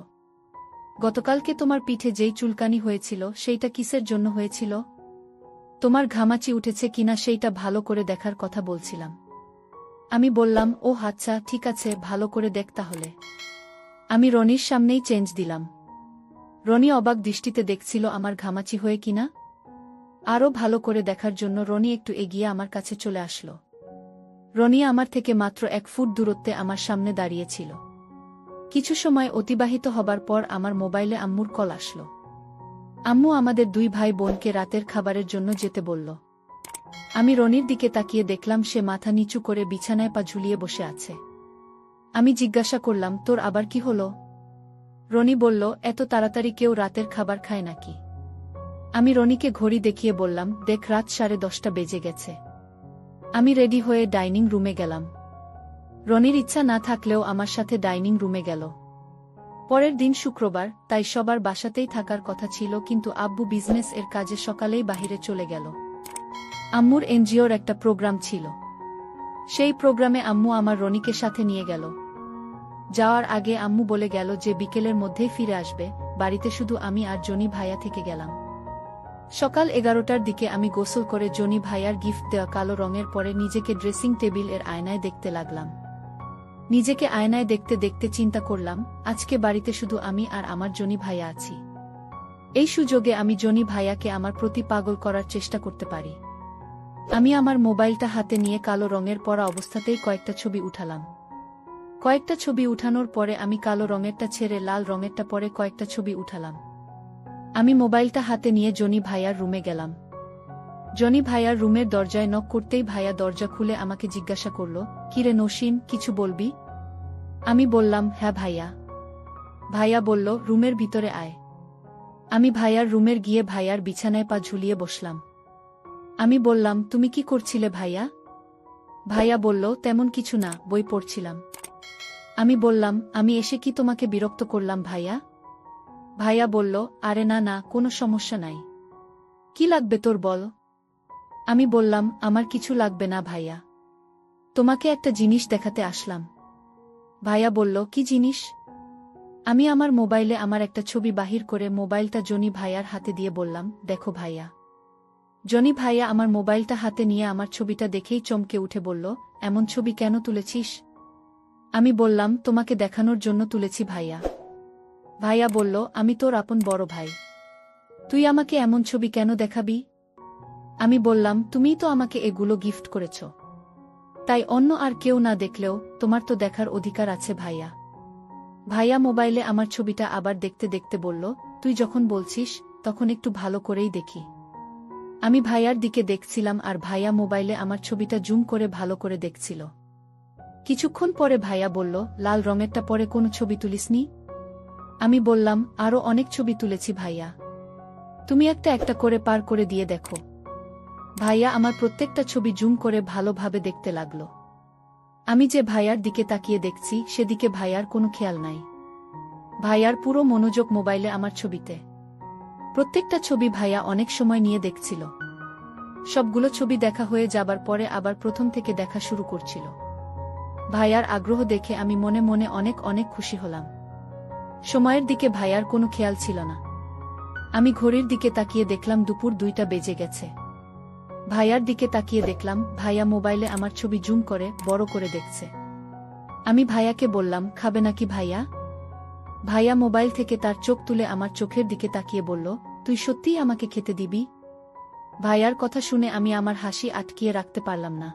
গতকালকে তোমার পিঠে যেই চুলকানি হয়েছিল সেইটা কিসের জন্য হয়েছিল? তোমার ঘামাচি উঠেছে কিনা সেইটা ভালো করে দেখার কথা বলছিলাম। আমি বললাম, ও আচ্ছা ঠিক আছে, ভালো করে দেখ তাহলে। আমি রনির সামনেই চেঞ্জ দিলাম। রনি অবাক দৃষ্টিতে দেখছিল আমার ঘামাচি হয়ে কিনা। আরও ভালো করে দেখার জন্য রনি একটু এগিয়ে আমার কাছে চলে আসলো। রনি আমার থেকে মাত্র 1 ফুট দূরত্বে আমার সামনে দাঁড়িয়েছিল। কিছু সময় অতিবাহিত হবার পর আমার মোবাইলে আম্মুর কল আসলো। আম্মু আমাদের 2 ভাই বোনকে রাতের খাবারের জন্য যেতে বলল। আমি রনির দিকে তাকিয়ে দেখলাম সে মাথা নিচু করে বিছানায় পা ঝুলিয়ে বসে আছে। আমি জিজ্ঞাসা করলাম, তোর আবার কি হলো? রনি বলল, এত তাড়াতাড়ি কেউ রাতের খাবার খায় নাকি? আমি রনিকে ঘড়ি দেখিয়ে বললাম, দেখ, রাত 10:30 বেজে গেছে। আমি রেডি হয়ে ডাইনিং রুমে গেলাম। রনির ইচ্ছা না থাকলেও আমার সাথে ডাইনিং রুমে গেল। পরের দিন শুক্রবার, তাই সবার বাসাতেই থাকার কথা ছিল, কিন্তু আব্বু বিজনেস এর কাজে সকালেই বাহিরে চলে গেল। আম্মুর এনজিওর একটা প্রোগ্রাম ছিল। সেই প্রোগ্রামে আম্মু আমার রনিকে সাথে নিয়ে গেল। যাওয়ার আগে আম্মু বলে গেল যে বিকেলের মধ্যেই ফিরে আসবে, বাড়িতে শুধু আমি আর জনি ভাইয়া থেকে গেলাম। সকাল 11টার দিকে আমি গোসল করে জনি ভাইয়ার গিফট দেওয়া কালো রঙের পরে নিজেকে ড্রেসিং টেবিল এর আয়নায় দেখতে লাগলাম। নিজেকে আয়নায় দেখতে দেখতে চিন্তা করলাম, আজকে বাড়িতে শুধু আমি আর আমার জনি ভাইয়া আছি। এই সুযোগে আমি জনি ভাইয়াকে আমার প্রতি পাগল করার চেষ্টা করতে পারি। আমি আমার মোবাইলটা হাতে নিয়ে কালো রঙের পরা অবস্থাতেই কয়েকটা ছবি উঠালাম। কয়েকটা ছবি উঠানোর পরে আমি কালো রঙেরটা ছেড়ে লাল রঙেরটা পরে কয়েকটা ছবি উঠালাম। আমি মোবাইলটা হাতে নিয়ে জনি ভাইয়ার রুমে গেলাম। জনি ভাইয়ার রুমের দরজায় নক করতেই ভাইয়া দরজা খুলে আমাকে জিজ্ঞাসা করল, কিরে নসীন, কিছু বলবি? আমি বললাম, হ্যাঁ ভাইয়া। ভাইয়া বলল, রুমের ভিতরে আয়। আমি ভাইয়ার রুমের গিয়ে ভাইয়ার বিছানায় পা ঝুলিয়ে বসলাম। আমি বললাম, তুমি কি করছিলে ভাইয়া? ভাইয়া বলল, তেমন কিছু না, বই পড়ছিলাম। আমি বললাম, আমি এসে কি তোমাকে বিরক্ত করলাম ভাইয়া? ভাইয়া বলল, আরে না না, কোনো সমস্যা নাই। কি লাগবে তোর বল? আমি বললাম, আমার কিছু লাগবে না ভাইয়া, তোমাকে একটা জিনিস দেখাতে আসলাম। ভাইয়া বলল, কি জিনিস? আমি আমার মোবাইলে আমার একটা ছবি বাহির করে মোবাইলটা জনি ভাইয়ার হাতে দিয়ে বললাম, দেখো ভাইয়া। জনি ভাইয়া আমার মোবাইলটা হাতে নিয়ে আমার ছবিটা দেখেই চমকে উঠে বলল, এমন ছবি কেন তুলেছিস? আমি বললাম, তোমাকে দেখানোর জন্য তুলেছি ভাইয়া। ভাইয়া বলল, আমি তোর আপন বড় ভাই, তুই আমাকে এমন ছবি কেন দেখাবি? আমি বললাম, তুমিই তো আমাকে এগুলো গিফট করেছ, তাই অন্য আর কেউ না দেখলেও তোমার তো দেখার অধিকার আছে ভাইয়া। ভাইয়া মোবাইলে আমার ছবিটা আবার দেখতে দেখতে বলল, তুই যখন বলছিস তখন একটু ভালো করেই দেখি। আমি ভাইয়ার দিকে দেখছিলাম আর ভাইয়া মোবাইলে আমার ছবিটা জুম করে ভালো করে দেখছিল। কিছুক্ষণ পরে ভাইয়া বলল, লাল রঙেরটা পরে কোনো ছবি তুলিসনি? আমি বললাম, আরও অনেক ছবি তুলেছি ভাইয়া, তুমি একটা একটা করে পার করে দিয়ে দেখো। ভাইয়া আমার প্রত্যেকটা ছবি জুম করে ভালোভাবে দেখতে লাগল। আমি যে ভাইয়ার দিকে তাকিয়ে দেখছি সেদিকে ভাইয়ার কোনো খেয়াল নাই। ভাইয়ার পুরো মনোযোগ মোবাইলে আমার ছবিতে। প্রত্যেকটা ছবি ভাইয়া অনেক সময় নিয়ে দেখছিল। সবগুলো ছবি দেখা হয়ে যাবার পরে আবার প্রথম থেকে দেখা শুরু করছিল। ভাইয়ার আগ্রহ দেখে আমি মনে মনে অনেক অনেক খুশি হলাম। সময়ের দিকে ভাইয়ার কোনো খেয়াল ছিল না। আমি ঘড়ির দিকে তাকিয়ে দেখলাম দুপুর 2টা বেজে গেছে। ভাইয়ার দিকে তাকিয়ে দেখলাম ভাইয়া মোবাইলে আমার ছবি জুম করে বড় করে দেখছে। আমি ভাইয়াকে বললাম, খাবে নাকি ভাইয়া? ভাইয়া মোবাইল থেকে তার চোখ তুলে আমার চোখের দিকে তাকিয়ে বলল, তুই সত্যিই আমাকে খেতে দিবি? ভাইয়ার কথা শুনে আমি আমার হাসি আটকিয়ে রাখতে পারলাম না।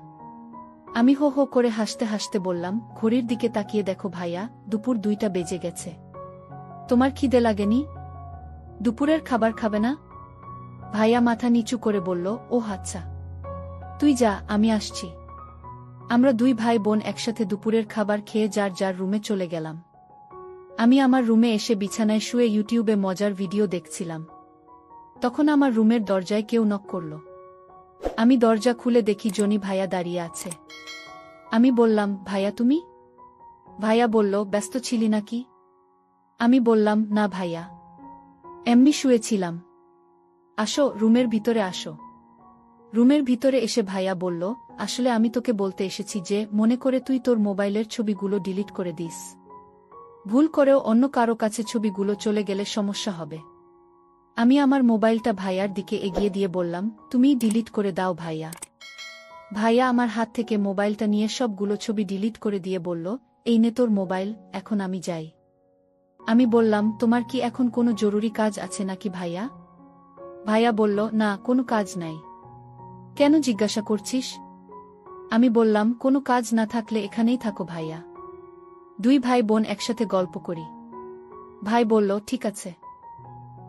আমি হো হো করে হাসতে হাসতে বললাম, ঘড়ির দিকে তাকিয়ে দেখো ভাইয়া, দুপুর 2টা বেজে গেছে। তোমার খিদে লাগেনি? দুপুরের খাবার খাবে না? ভাইয়া মাথা নিচু করে বলল, ও আচ্ছা, তুই যা, আমি আসছি। আমরা 2 ভাই বোন একসাথে দুপুরের খাবার খেয়ে যার যার রুমে চলে গেলাম। আমি আমার রুমে এসে বিছানায় শুয়ে ইউটিউবে মজার ভিডিও দেখছিলাম। তখন আমার রুমের দরজায় কেউ নক করল। আমি দরজা খুলে দেখি জনি ভাইয়া দাঁড়িয়ে আছে। আমি বললাম, ভাইয়া তুমি? ভাইয়া বলল, ব্যস্ত ছিলি নাকি? আমি বললাম, না ভাইয়া, এমনি শুয়েছিলাম। আসো, রুমের ভিতরে আসো। রুমের ভিতরে এসে ভাইয়া বলল, আসলে আমি তোকে বলতে এসেছি যে মনে করে তুই তোর মোবাইলের ছবিগুলো ডিলিট করে দিস। ভুল করেও অন্য কারো কাছে ছবিগুলো চলে গেলে সমস্যা হবে। আমি আমার মোবাইলটা ভাইয়ার দিকে এগিয়ে দিয়ে বললাম, তুমিই ডিলিট করে দাও ভাইয়া। ভাইয়া আমার হাত থেকে মোবাইলটা নিয়ে সবগুলো ছবি ডিলিট করে দিয়ে বলল, এই নে তোর মোবাইল, এখন আমি যাই। আমি বললাম, তোমার কি এখন কোনো জরুরি কাজ আছে নাকি ভাইয়া? ভাইয়া বলল, না, কোনো কাজ নাই। কেন জিজ্ঞাসা করছিস? আমি বললাম, কোনো কাজ না থাকলে এখানেই থাকো ভাইয়া, 2 ভাই বোন একসাথে গল্প করি। ভাই বলল, ঠিক আছে।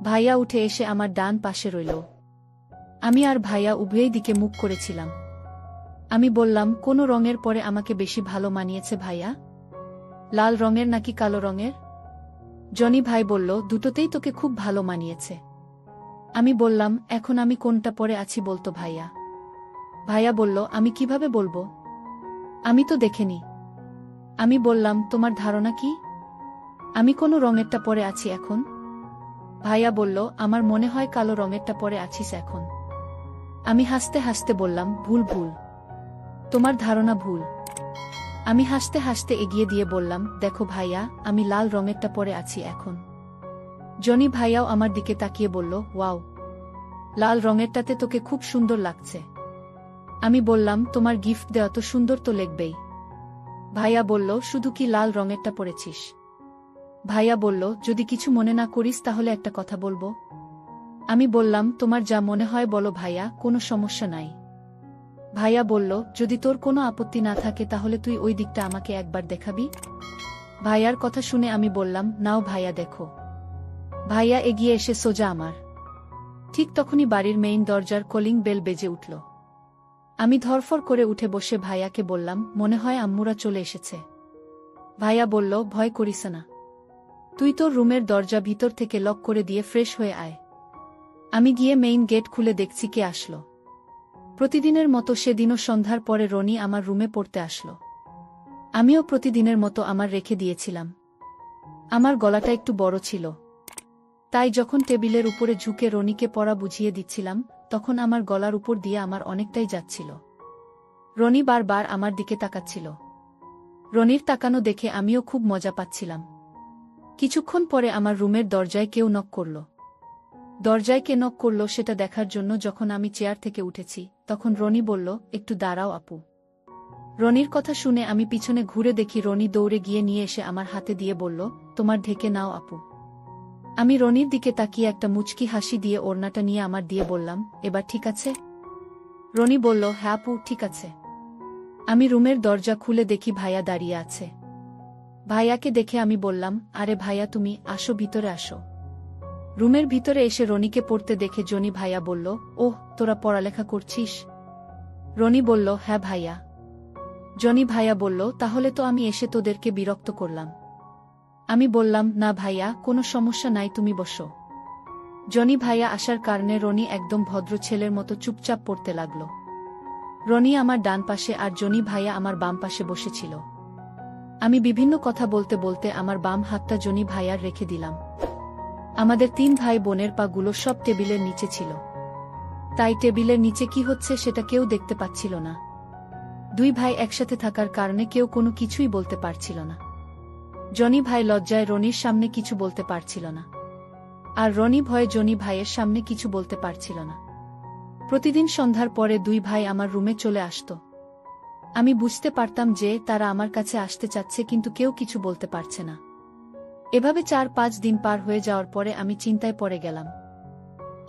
ভাইয়া উঠে এসে আমার ডান পাশে রইল। আমি আর ভাইয়া উভয় দিকে মুখ করেছিলাম। আমি বললাম, কোন রঙের পরে আমাকে বেশি ভালো মানিয়েছে ভাইয়া? লাল রঙের নাকি কালো রঙের? জনি ভাই বলল, দুটোতেই তোকে খুব ভালো মানিয়েছে। আমি বললাম, এখন আমি কোনটা পরে আছি বলতো ভাইয়া? ভাইয়া বলল, আমি কিভাবে বলবো? আমি তো দেখিনি। আমি বললাম, তোমার ধারণা কি? আমি কোন রঙেরটা পরে আছি এখন? ভাইয়া বলল, আমার মনে হয় কালো রঙেরটা পরে আছিস এখন। আমি হাসতে হাসতে বললাম, ভুল ভুল, তোমার ধারণা ভুল। আমি হাসতে হাসতে এগিয়ে দিয়ে বললাম, দেখো ভাইয়া, আমি লাল রঙেরটা পরে আছি এখন। জনি ভাইয়াও আমার দিকে তাকিয়ে বলল, ওয়াও, লাল রঙেরটাতে তোকে খুব সুন্দর লাগছে। আমি বললাম, তোমার গিফট দেওয়া তো সুন্দর তো লাগবেই। ভাইয়া বলল, শুধু কি লাল রঙেরটা পরেছিস? ভাইয়া বলল, যদি কিছু মনে না করিস তাহলে একটা কথা বলবো। আমি বললাম, তোমার যা মনে হয় বলো ভাইয়া, কোনো সমস্যা নাই। ভাইয়া বলল, যদি তোর কোনো আপত্তি না থাকে তাহলে তুই ওই দিকটা আমাকে একবার দেখাবি। ভাইয়ার কথা শুনে আমি বললাম, নাও ভাইয়া দেখো। ভাইয়া এগিয়ে এসে সোজা আমার। ঠিক তখনই বাড়ির মেইন দরজার কলিং বেল বেজে উঠল। আমি ধরফর করে উঠে বসে ভাইয়াকে বললাম, মনে হয় আম্মুরা চলে এসেছে। ভাইয়া বলল, ভয় করিস না, তুই তোর রুমের দরজা ভিতর থেকে লক করে দিয়ে ফ্রেশ হয়ে আয়। আমি গিয়ে মেইন গেট খুলে দেখছি কে আসলো। প্রতিদিনের মতো সেদিনও সন্ধ্যার পরে রনি আমার রুমে পড়তে আসলো। আমিও প্রতিদিনের মতো আমার রেখে দিয়েছিলাম। আমার গলাটা একটু বড় ছিল, তাই যখন টেবিলের উপরে ঝুঁকে রনিকে পড়া বুঝিয়ে দিচ্ছিলাম তখন আমার গলার উপর দিয়ে আমার অনেকটাই যাচ্ছিল। রনি বারবার আমার দিকে তাকাচ্ছিল। রনির তাকানো দেখে আমিও খুব মজা পাচ্ছিলাম। কিছুক্ষণ পরে আমার রুমের দরজায় কেউ নক করল। দরজায় কে নক করল সেটা দেখার জন্য যখন আমি চেয়ার থেকে উঠেছি তখন রনি বলল, একটু দাঁড়াও আপু। রনির কথা শুনে আমি পিছনে ঘুরে দেখি রনি দৌড়ে গিয়ে নিয়ে এসে আমার হাতে দিয়ে বলল, তোমার ঢেকে নাও আপু। আমি রনির দিকে তাকিয়ে একটা মুচকি হাসি দিয়ে ওড়নাটা নিয়ে আমার দিয়ে বললাম, এবার ঠিক আছে? রনি বলল, হ্যাঁ আপু, ঠিক আছে। আমি রুমের দরজা খুলে দেখি ভাইয়া দাঁড়িয়ে আছে। ভাইয়াকে দেখে আমি বললাম, আরে ভাইয়া তুমি আসো, ভিতরে আসো। রুমের ভিতরে এসে রনিকে পড়তে দেখে জনি ভাইয়া বলল, ওহ, তোরা পড়ালেখা করছিস? রনি বলল, হ্যাঁ ভাইয়া। জনি ভাইয়া বলল, তাহলে তো আমি এসে তোদেরকে বিরক্ত করলাম। আমি বললাম, না ভাইয়া, কোনো সমস্যা নাই, তুমি বসো। জনি ভাইয়া আসার কারণে রনি একদম ভদ্র ছেলের মতো চুপচাপ পড়তে লাগল। রনি আমার ডান পাশে আর জনি ভাইয়া আমার বাম পাশে বসেছিল। আমি বিভিন্ন কথা বলতে বলতে আমার বাম হাতটা জনি ভাইয়ার রেখে দিলাম। আমাদের 3 ভাই বোনের পাগুলো সব টেবিলের নিচে ছিল। তাই টেবিলের নিচে কি হচ্ছে সেটা কেউ দেখতে পাচ্ছিল না। 2 ভাই একসাথে থাকার কারণে কেউ কোনো কিছুই বলতে পারছিল না। জনি ভাই লজ্জায় রনির সামনে কিছু বলতে পারছিল না, আর রনি ভয়ে জনি ভাইয়ের সামনে কিছু বলতে পারছিল না। প্রতিদিন সন্ধ্যার পরে 2 ভাই আমার রুমে চলে আসত। আমি বুঝতে পারতাম যে তারা আমার কাছে আসতে চাচ্ছে, কিন্তু কেউ কিছু বলতে পারছে না। এভাবে 4-5 দিন পার হয়ে যাওয়ার পরে আমি চিন্তায় পড়ে গেলাম।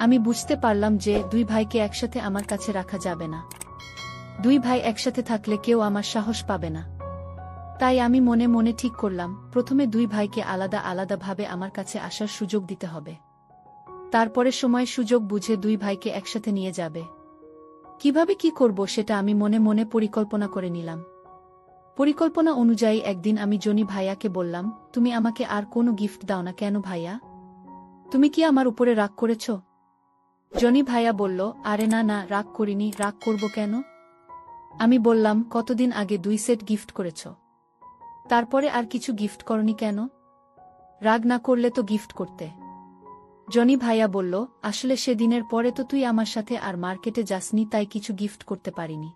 আমি বুঝতে পারলাম যে 2 ভাইকে একসাথে আমার কাছে রাখা যাবে না। 2 ভাই একসাথে থাকলে কেউ আমার সাহস পাবে না। তাই আমি মনে মনে ঠিক করলাম, প্রথমে 2 ভাইকে আলাদা আলাদাভাবে আমার কাছে আসার সুযোগ দিতে হবে। তারপরে সময় সুযোগ বুঝে 2 ভাইকে একসাথে নিয়ে যাবে। কিভাবে কি করব সেটা আমি মনে মনে পরিকল্পনা করে নিলাম। পরিকল্পনা অনুযায়ী একদিন আমি জনি ভাইয়াকে বললাম, তুমি আমাকে আর কোনো গিফট দাও না কেন ভাইয়া? তুমি কি আমার উপরে রাগ করেছ? জনি ভাইয়া বলল, আরে না না, রাগ করিনি, রাগ করব কেন? আমি বললাম, কতদিন আগে 2 সেট গিফট করেছ, তারপরে আর কিছু গিফট করনি কেন? রাগ না করলে তো গিফট করতে। জনি ভাইয়া বলল, আসলে সেদিনের পরে তো তুই আমার সাথে আর মার্কেটে যাসনি, তাই কিছু গিফট করতে পারিনি।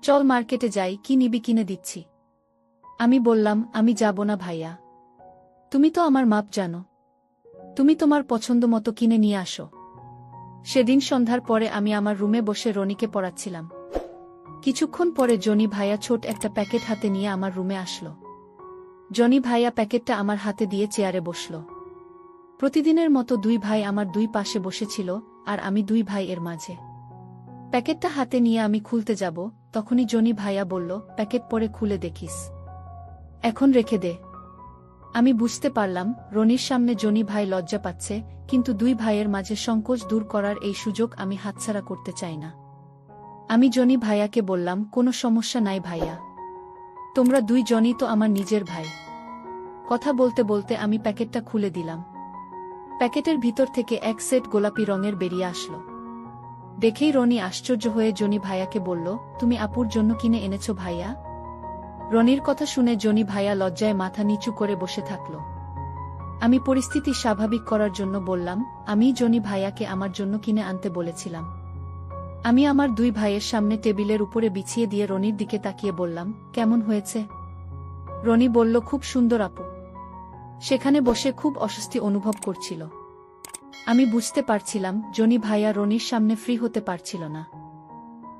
চল মার্কেটে যাই, কি নিবি কিনে দিচ্ছি। আমি বললাম, আমি যাব না ভাইয়া, তুমি তো আমার মাপ জানো, তুমি তোমার পছন্দ মতো কিনে নিয়ে আসো। সেদিন সন্ধ্যার পরে আমি আমার রুমে বসে রনিকে পড়াচ্ছিলাম। কিছুক্ষণ পরে জনি ভাইয়া ছোট একটা প্যাকেট হাতে নিয়ে আমার রুমে আসলো। জনি ভাইয়া প্যাকেটটা আমার হাতে দিয়ে চেয়ারে বসল। প্রতিদিনের মতো 2 ভাই আমার 2 পাশে বসেছিল, আর আমি 2 ভাই এর মাঝে। প্যাকেটটা হাতে নিয়ে আমি খুলতে যাব, তখনই জনি ভাইয়া বলল, প্যাকেট পরে খুলে দেখিস, এখন রেখে দে। আমি বুঝতে পারলাম রনির সামনে জনি ভাই লজ্জা পাচ্ছে, কিন্তু 2 ভাইয়ের মাঝে সংকোচ দূর করার এই সুযোগ আমি হাতছাড়া করতে চাই না। আমি জনি ভাইয়াকে বললাম, কোনো সমস্যা নাই ভাইয়া, তোমরা 2 জনই তো আমার নিজের ভাই। কথা বলতে বলতে আমি প্যাকেটটা খুলে দিলাম। প্যাকেটের ভিতর থেকে 1 সেট গোলাপি রঙের বেরিয়ে আসলো। দেখেই রনি আশ্চর্য হয়ে জনি ভাইয়াকে বলল, তুমি আপুর জন্য কিনে এনেছো ভাইয়া? রনির কথা শুনে জনি ভাইয়া লজ্জায় মাথা নিচু করে বসে থাকল। আমি পরিস্থিতি স্বাভাবিক করার জন্য বললাম, আমি জনি ভাইয়াকে আমার জন্য কিনে আনতে বলেছিলাম। আমি আমার 2 ভাইয়ের সামনে টেবিলের উপরে বিছিয়ে দিয়ে রনির দিকে তাকিয়ে বললাম, কেমন হয়েছে? রনি বলল, খুব সুন্দর আপু। সেখানে বসে খুব অস্বস্তি অনুভব করছিল। আমি বুঝতে পারছিলাম জনি ভাইয়া রনির সামনে ফ্রি হতে পারছিল না।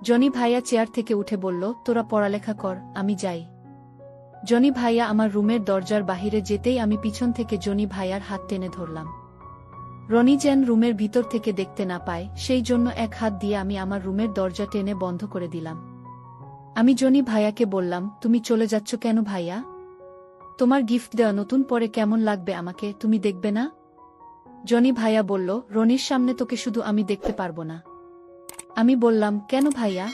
জনি ভাইয়া চেয়ার থেকে উঠে বলল, তোরা পড়ালেখা কর, আমি যাই। জনি ভাইয়া আমার রুমের দরজার বাহিরে যেতেই আমি পিছন থেকে জনি ভাইয়ার হাত টেনে ধরলাম। রনি যেন রুমের ভিতর থেকে দেখতে না পায়, সেই জন্য 1 হাত দিয়ে আমি আমার রুমের দরজা টেনে বন্ধ করে দিলাম। আমি জনি ভাইয়াকে বললাম, তুমি চলে যাচ্ছ কেন ভাইয়া? তোমার গিফট দেওয়া নতুন পরে কেমন লাগবে আমাকে, তুমি দেখবে না? জনি ভাইয়া বলল, রনির সামনে তোকে শুধু আমি দেখতে পারবো না। আমি বললাম, কেন ভাইয়া?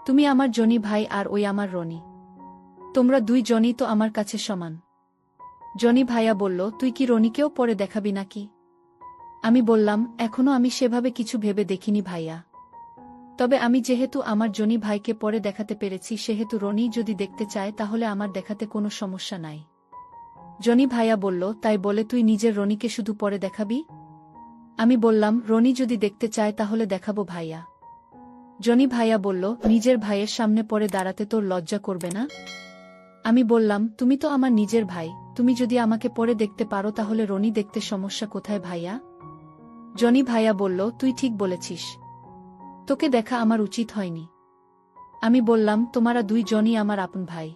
তুমি আমার জনি ভাই আর ওই আমার রনি, তোমরা 2 জনই তো আমার কাছে সমান। জনি ভাইয়া বলল, তুই কি রনিকেও পরে দেখাবি নাকি? আমি বললাম, এখনো আমি সেভাবে কিছু ভেবে দেখিনি ভাইয়া, তবে আমি যেহেতু আমার জনি ভাইকে পরে দেখাতে পেরেছি, সেহেতু রনি যদি দেখতে চায় তাহলে আমার দেখাতে কোনো সমস্যা নাই। জনি ভাইয়া বলল, তাই বলে তুই নিজের রনিকে শুধু পরে দেখাবি? আমি বললাম, রনি যদি দেখতে চায় তাহলে দেখাবো ভাইয়া। জনি ভাইয়া বলল, নিজের ভাইয়ের সামনে পরে দাঁড়াতে তোর লজ্জা করবে না? আমি বললাম, তুমি তো আমার নিজের ভাই, তুমি যদি আমাকে পরে দেখতে পারো তাহলে রনি দেখতে সমস্যা কোথায় ভাইয়া? জনি ভাইয়া বলল, তুই ঠিক বলেছিস, তোকে দেখা আমার উচিত হয়নি। আমি বললাম, তোমরা 2 জনই আমার আপন ভাই,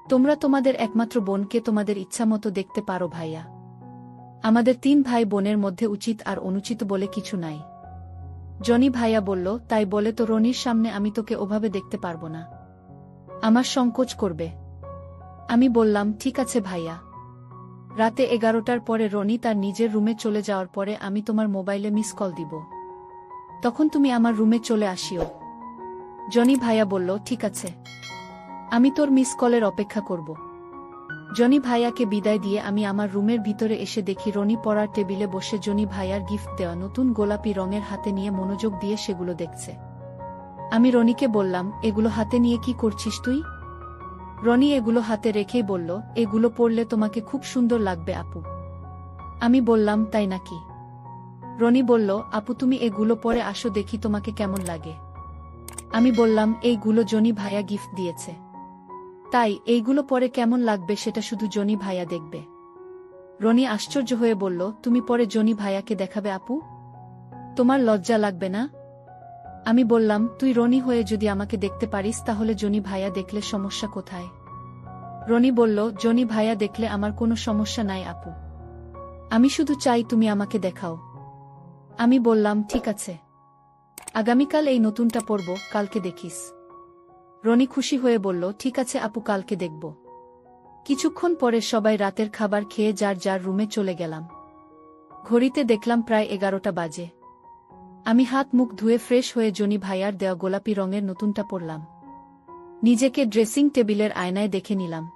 তোমরা তোমাদের একমাত্র বোনকে তোমাদের ইচ্ছামতো দেখতে পারো ভাইয়া। আমাদের 3 ভাই বোনের মধ্যে উচিত আর অনুচিত বলে কিছু নাই। জনি ভাইয়া বলল, তাই বলে তো রনির সামনে আমি তোকে ওভাবে দেখতে পারবো না, আমার সংকোচ করবে। আমি বললাম, ঠিক আছে ভাইয়া। রাতে 11টার পরে রনি তার নিজের রুমে চলে যাওয়ার পরে আমি তোমার মোবাইলে মিস কল দিব, তখন তুমি আমার রুমে চলে আসিও। জনি ভাইয়া বলল, ঠিক আছে, আমি তোর মিস কলের অপেক্ষা করব। জনি ভাইয়াকে বিদায় দিয়ে আমি আমার রুমের ভিতরে এসে দেখি রনি পড়ার টেবিলে বসে জনি ভাইয়ার গিফট দেওয়া নতুন গোলাপি রঙের হাতে নিয়ে মনোযোগ দিয়ে সেগুলো দেখছে। আমি রনিকে বললাম, এগুলো হাতে নিয়ে কি করছিস তুই? রনি এগুলো হাতে রেখেই বলল, এগুলো পরলে তোমাকে খুব সুন্দর লাগবে আপু। আমি বললাম, তাই নাকি? রনি বলল, আপু তুমি এগুলো পরে আসো দেখি তোমাকে কেমন লাগে। আমি বললাম, এইগুলো জনি ভাইয়া গিফট দিয়েছে। তাই এইগুলো পরে কেমন লাগবে সেটা শুধু জনি ভাইয়া দেখবে। রনি আশ্চর্য হয়ে বলল, তুমি পরে জনি ভাইয়াকে দেখাবে আপু? তোমার লজ্জা লাগবে না? আমি বললাম, তুই রনি হয়ে যদি আমাকে দেখতে পারিস তাহলে জনি ভাইয়া দেখলে সমস্যা কোথায়? রনি বলল, জনি ভাইয়া দেখলে আমার কোনো সমস্যা নাই আপু। আমি শুধু চাই তুমি আমাকে দেখাও। আমি বললাম, ঠিক আছে। আগামীকাল এই নতুনটা পরব, কালকে দেখিস। রনি খুশি হয়ে বলল, ঠিক আছে আপু, কালকে দেখব। কিছুক্ষণ পরে সবাই রাতের খাবার খেয়ে যার যার রুমে চলে গেলাম। ঘড়িতে দেখলাম প্রায় 11টা বাজে। আমি হাত মুখ ধুয়ে ফ্রেশ হয়ে জনি ভাইয়ার দেওয়া গোলাপি রঙের নতুনটা পরলাম। নিজেকে ড্রেসিং টেবিলের আয়নায় দেখে নিলাম।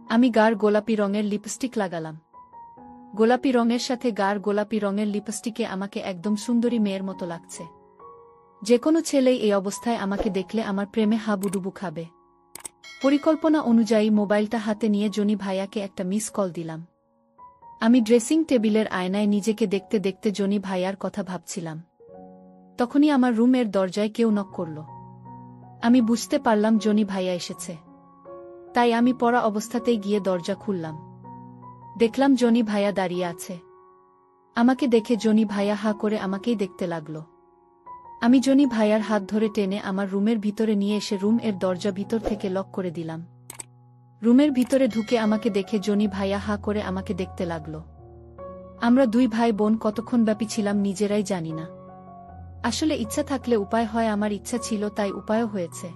আমি গাঢ় গোলাপি রঙের লিপস্টিক লাগালাম। গোলাপি রঙের সাথে গাঢ় গোলাপি রঙের লিপস্টিকে আমাকে একদম সুন্দরী মেয়ের মতো লাগছে। যে কোনো ছেলেই এই অবস্থায় আমাকে দেখলে আমার প্রেমে হাবুডুবু খাবে। পরিকল্পনা অনুযায়ী মোবাইলটা হাতে নিয়ে জনি ভাইয়াকে একটা মিস কল দিলাম। আমি ড্রেসিং টেবিলের আয়নায় নিজেকে দেখতে দেখতে জনি ভাইয়ার কথা ভাবছিলাম। তখনই আমার রুমের দরজায় কেউ নক করল। আমি বুঝতে পারলাম জনি ভাইয়া এসেছে। তাই আমি পড়া অবস্থাতেই গিয়ে দরজা খুললাম। দেখলাম জনি ভাইয়া দাঁড়িয়ে আছে। আমাকে দেখে জনি ভাইয়া হা করে আমাকেই দেখতে লাগল। আমি জনি ভাইয়ার হাত ধরে টেনে আমার রুমের ভিতরে নিয়ে এসে রুম এর দরজা ভিতর থেকে লক করে দিলাম। রুমের ভিতরে ঢুকে আমাকে দেখে জনি ভাইয়া হা করে আমাকে দেখতে লাগল। আমরা দুই ভাই বোন কতক্ষণ ব্যাপী ছিলাম নিজেরাই জানি না। আসলে ইচ্ছা থাকলে উপায় হয়, আমার ইচ্ছা ছিল তাই উপায়ও হয়েছে।